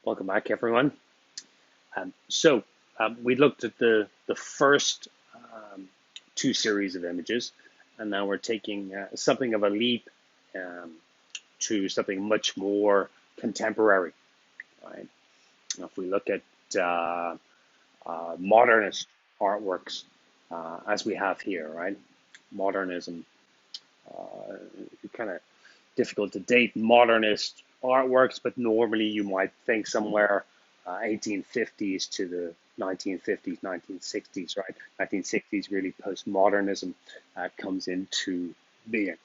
Welcome back, everyone. We looked at the first two series of images, and now we're taking something of a leap um, to something much more contemporary. Right? If we look at modernist artworks, as we have here, right? Modernism, kind of difficult to date modernist artworks, but normally you might think somewhere 1850s to the 1950s, 1960s, right? 1960s, really postmodernism comes into being.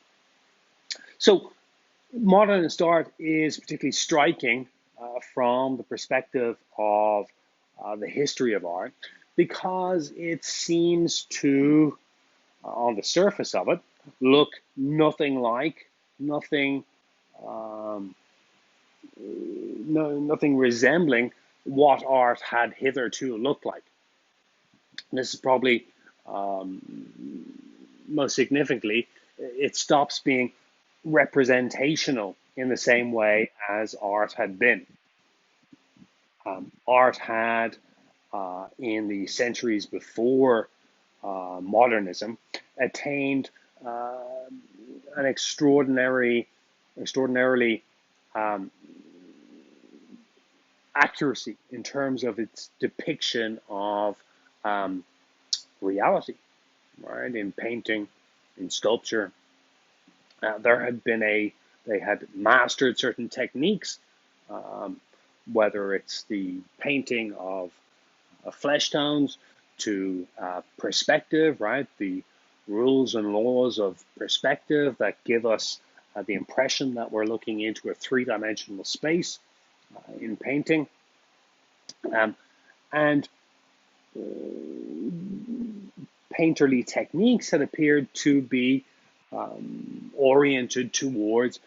So modernist art is particularly striking from the perspective of the history of art because it seems to, on the surface of it, look nothing like, nothing um, nothing resembling what art had hitherto looked like. And this is probably most significantly, it stops being representational in the same way as art had been. Art had, in the centuries before modernism, attained an extraordinarily um, accuracy in terms of its depiction of um, reality, right? In painting, in sculpture, they had mastered certain techniques, um, whether it's the painting of flesh tones to perspective, right? The rules and laws of perspective that give us the impression that we're looking into a three-dimensional space in painting. And painterly techniques had appeared to be oriented towards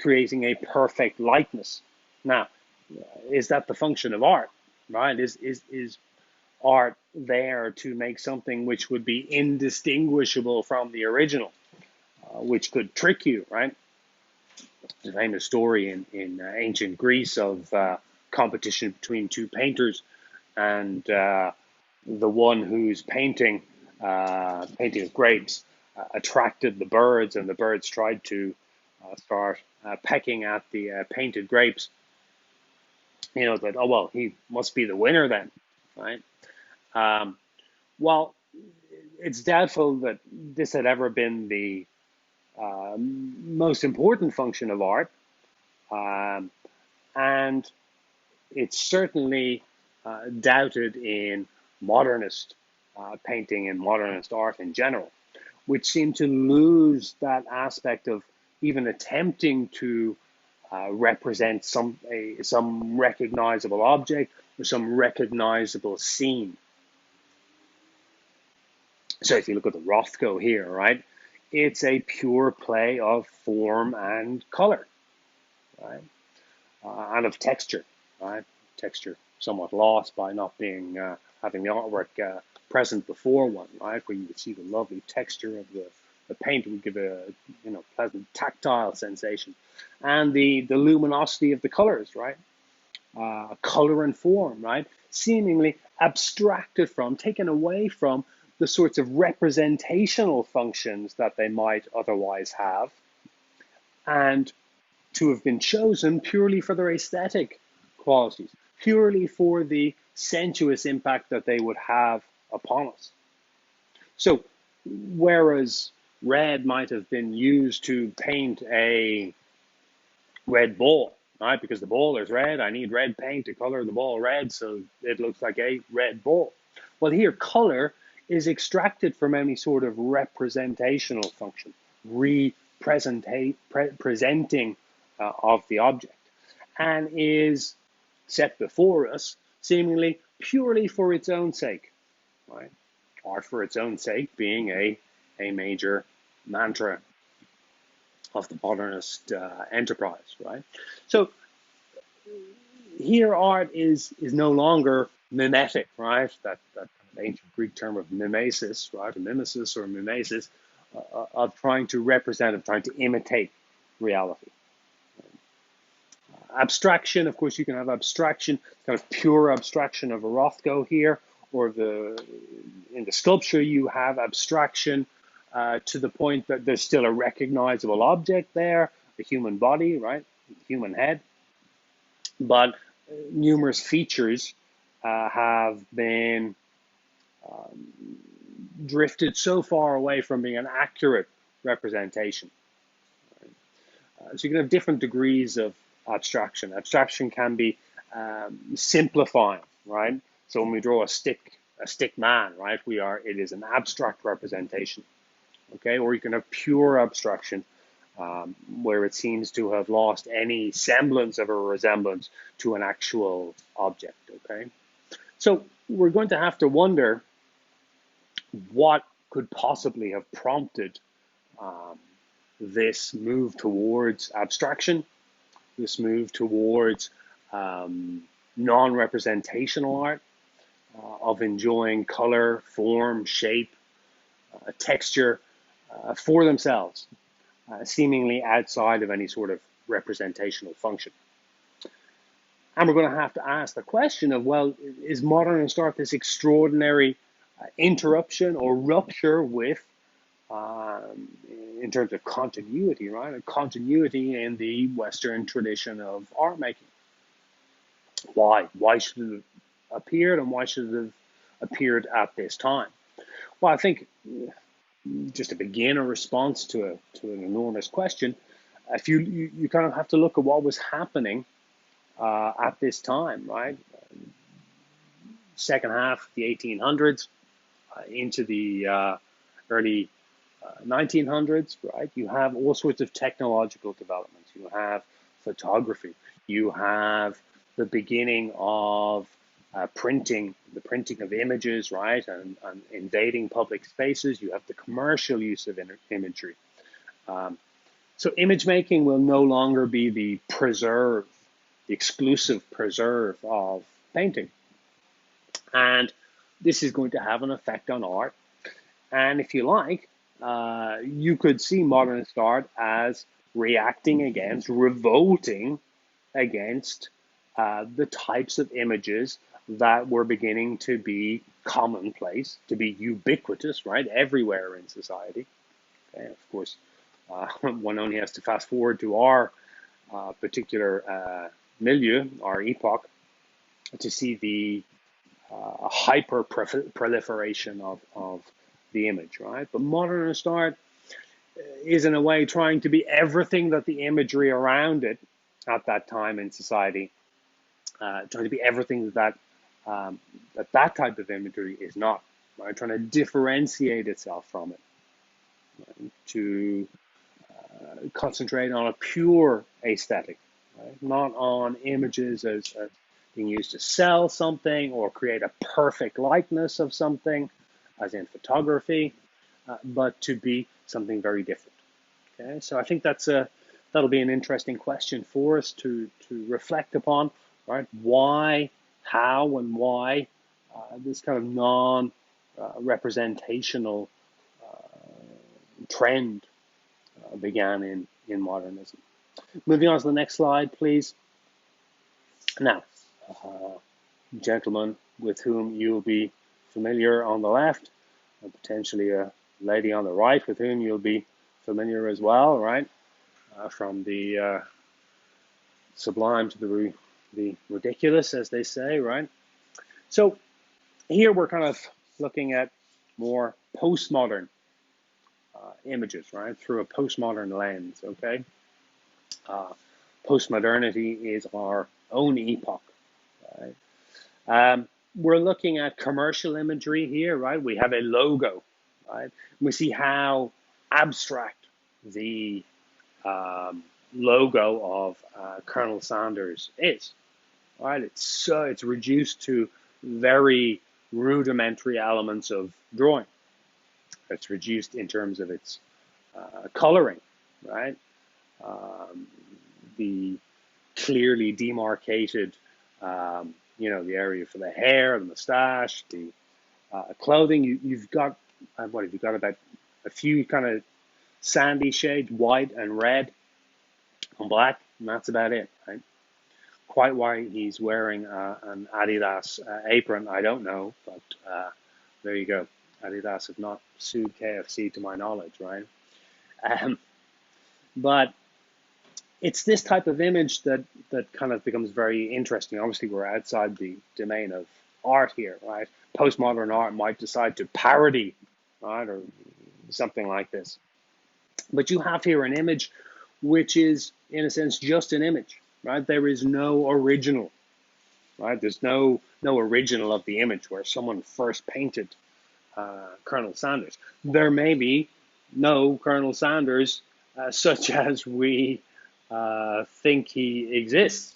creating a perfect likeness. Now, is that the function of art, right? Is art there to make something which would be indistinguishable from the original, which could trick you, right? There's a famous story in ancient Greece of competition between two painters, and the one who's painting of grapes, attracted the birds, and the birds tried to start pecking at the painted grapes. You know that, oh well, he must be the winner then, right? Um, well, it's doubtful that this had ever been the most important function of art, um, and it's certainly doubted in modernist painting and modernist art in general, which seem to lose that aspect of even attempting to represent some recognizable object or some recognizable scene. So if you look at the Rothko here, right, it's a pure play of form and color, right, and of texture, right? Texture somewhat lost by not being having the artwork present before one, right, where you would see the lovely texture of the paint would give a pleasant tactile sensation, and the luminosity of the colors, right, color and form, right, seemingly abstracted from, taken away from the sorts of representational functions that they might otherwise have, and to have been chosen purely for their aesthetic qualities, purely for the sensuous impact that they would have upon us. So, whereas red might have been used to paint a red ball, right? Because the ball is red, I need red paint to color the ball red so it looks like a red ball. Well, here, color is extracted from any sort of representational function, presenting of the object, and is set before us seemingly purely for its own sake, right? Art for its own sake being a major mantra of the modernist enterprise, right? So here art is no longer mimetic, right? That kind of ancient Greek term of mimesis, right? Or mimesis or mimesis, of trying to represent, of trying to imitate reality. Abstraction, of course, you can have abstraction, kind of pure abstraction of a Rothko here, or in the sculpture you have abstraction to the point that there's still a recognizable object there, the human body, right, the human head, but numerous features have been drifted so far away from being an accurate representation. So you can have different degrees of abstraction. Abstraction can be simplifying, right? So when we draw a stick man, right, it is an abstract representation, okay? Or you can have pure abstraction, where it seems to have lost any semblance of a resemblance to an actual object, okay? So we're going to have to wonder what could possibly have prompted this move towards abstraction, this move towards non-representational art, of enjoying color, form, shape, texture for themselves, seemingly outside of any sort of representational function. And we're going to have to ask the question of, well, is modernist art this extraordinary interruption or rupture with in terms of continuity, right? A continuity in the Western tradition of art making. Why? Why should it have appeared, and why should it have appeared at this time? Well, I think just to begin a response to an enormous question, if you kind of have to look at what was happening at this time, right? Second half of the 1800s into the early 1900s, right? You have all sorts of technological developments. You have photography. You have the beginning of printing, the printing of images, right? And invading public spaces. You have the commercial use of imagery. So image making will no longer be the exclusive preserve of painting. And this is going to have an effect on art. And if you like, you could see modernist art as reacting against, revolting against the types of images that were beginning to be commonplace, to be ubiquitous, right, everywhere in society. Okay, of course, one only has to fast forward to our particular milieu, our epoch, to see the hyper proliferation of the image, right? But modernist art is in a way trying to be everything that the imagery around it at that time in society, trying to be everything that that type of imagery is not, right? Trying to differentiate itself from it, right? To concentrate on a pure aesthetic, right? Not on images as being used to sell something or create a perfect likeness of something, as in photography, but to be something very different. Okay, so I think that'll be an interesting question for us to reflect upon, right? Why, how, and why this kind of non-representational trend began in modernism. Moving on to the next slide, please. Now, gentleman with whom you'll be familiar on the left, and potentially a lady on the right with whom you'll be familiar as well, right? From the sublime to the ridiculous, as they say, right? So here we're kind of looking at more postmodern images, right? Through a postmodern lens, okay? Postmodernity is our own epoch, right? We're looking at commercial imagery here, right? We have a logo, right? We see how abstract the logo of Colonel Sanders is, right? It's reduced to very rudimentary elements of drawing. It's reduced in terms of its coloring, right? The clearly demarcated, the area for the hair, the mustache, the clothing. You've got, what have you got, about a few kind of sandy shades, white and red and black, and that's about it, right? Quite why he's wearing an Adidas apron, I don't know, but there you go. Adidas have not sued KFC to my knowledge, right? Um, but it's this type of image that kind of becomes very interesting. Obviously, we're outside the domain of art here, right? Postmodern art might decide to parody, right, or something like this. But you have here an image which is, in a sense, just an image, right? There is no original, right? There's no original of the image where someone first painted Colonel Sanders. There may be no Colonel Sanders such as we think he exists,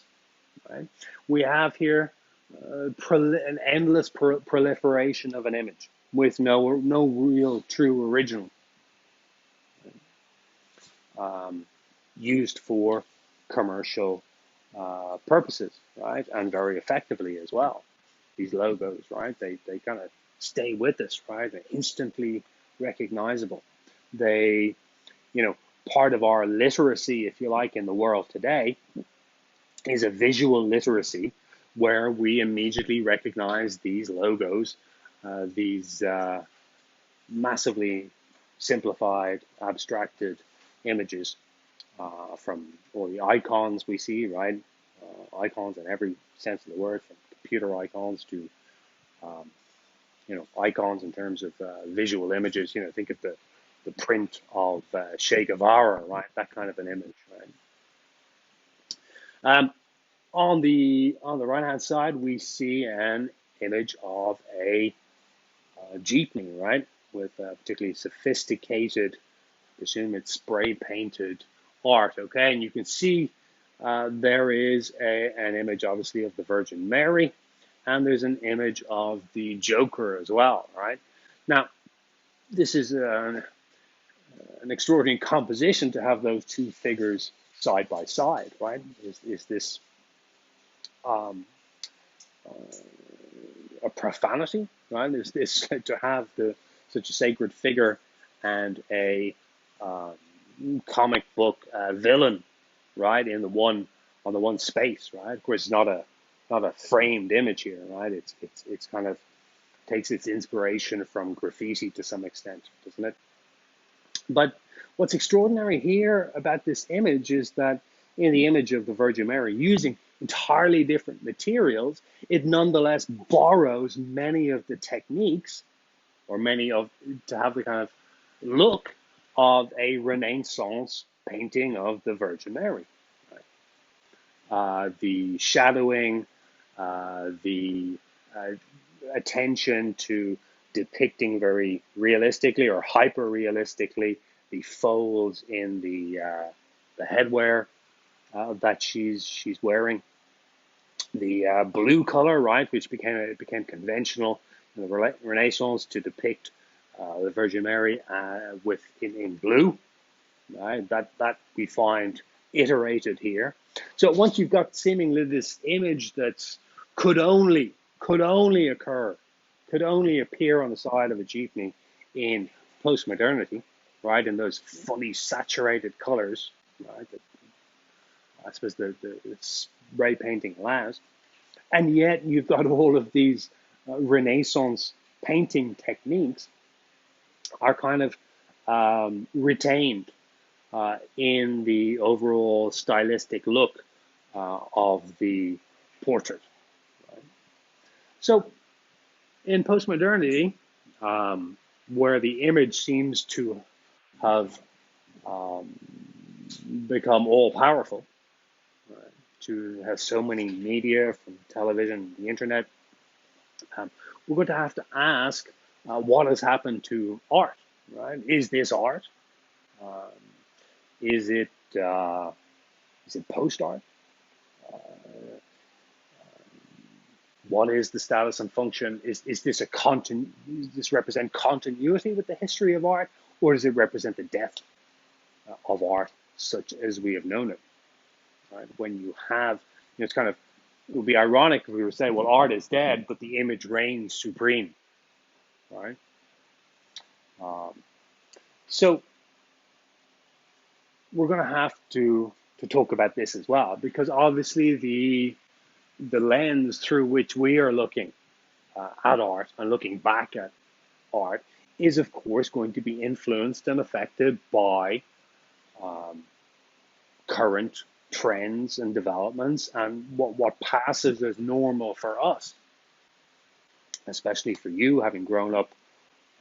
right? We have here an endless proliferation of an image with no real true original used for commercial purposes, right? And very effectively as well. These logos, right? They kind of stay with us, right? They're instantly recognizable. They, part of our literacy, if you like, in the world today is a visual literacy where we immediately recognize these logos, these massively simplified, abstracted images from all the icons we see, right? Icons in every sense of the word, from computer icons to, icons in terms of visual images. Think of the print of Che Guevara, right? That kind of an image, right? On the right hand side, we see an image of a jeepney, right, with particularly sophisticated, presume it's spray painted art. Okay, and you can see there is an image, obviously, of the Virgin Mary, and there's an image of the Joker as well, right? Now, this is an extraordinary composition to have those two figures side by side, right? Is this um, a profanity, right? Is this to have such a sacred figure and a comic book villain, right, on the one space, right? Of course, it's not a framed image here, right? It's kind of takes its inspiration from graffiti to some extent, doesn't it? But what's extraordinary here about this image is that in the image of the Virgin Mary, using entirely different materials, it nonetheless borrows many of the techniques, or to have the kind of look of a Renaissance painting of the Virgin Mary. The shadowing, the attention to depicting very realistically or hyper realistically the folds in the headwear that she's wearing, the blue color, right, which became conventional in the Renaissance to depict the Virgin Mary in blue, right? That we find iterated here. So once you've got seemingly this image that could only occur, could only appear on the side of a jeepney in postmodernity, right? In those fully saturated colors, right? That I suppose the spray painting allows. And yet you've got all of these Renaissance painting techniques are kind of retained in the overall stylistic look of the portrait. Right? So in postmodernity, where the image seems to have become all powerful, right, to have so many media from television, the internet, we're going to have to ask what has happened to art, right? Is this art? Um, is it post art? Uh, what is the status and function? Is this does this represent continuity with the history of art, or does it represent the death of art such as we have known it? Right? When you have, it's kind of, it would be ironic if we were saying, well, art is dead, but the image reigns supreme, right? So we're going to have to talk about this as well, because obviously the lens through which we are looking at art and looking back at art is, of course, going to be influenced and affected by um, current trends and developments and what passes as normal for us, especially for you, having grown up,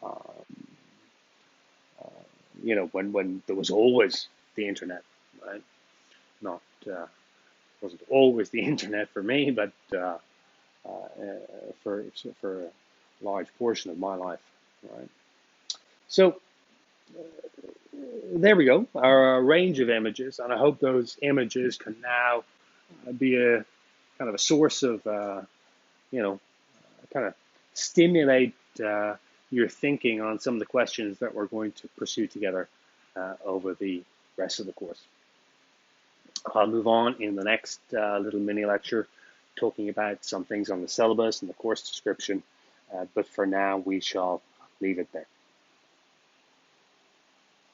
um, when there was always the internet, right? Not wasn't always the internet for me, but for a large portion of my life, right? So there we go, our range of images, and I hope those images can now be a kind of a source of, you know, kind of stimulate your thinking on some of the questions that we're going to pursue together over the rest of the course. I'll move on in the next little mini lecture, talking about some things on the syllabus and the course description, but for now we shall leave it there.